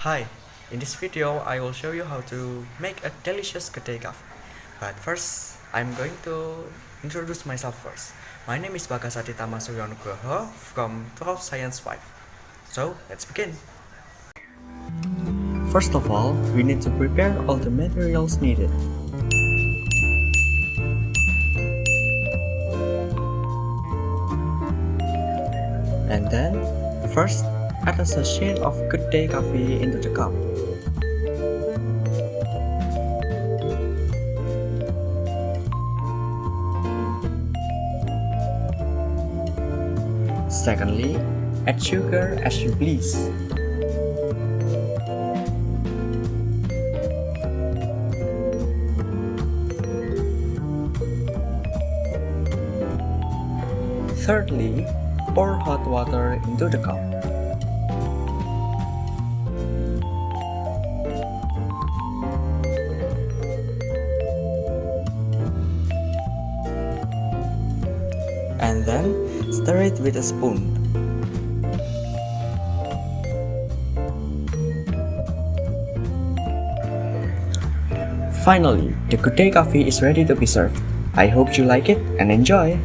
Hi, in this video I will show you how to make a delicious Goodday coffee. But first, I'm going to introduce myself first. My name is Bagas Aditama Suryo Nugroho from 12 Science 5. So, let's begin. First of all, we need to prepare all the materials needed. And then, first, add a sachet of Goodday coffee into the cup. Secondly, add sugar as you please. Thirdly, pour hot water into the cup. And then stir it with a spoon. Finally, the Goodday coffee is ready to be served. I hope you like it and enjoy!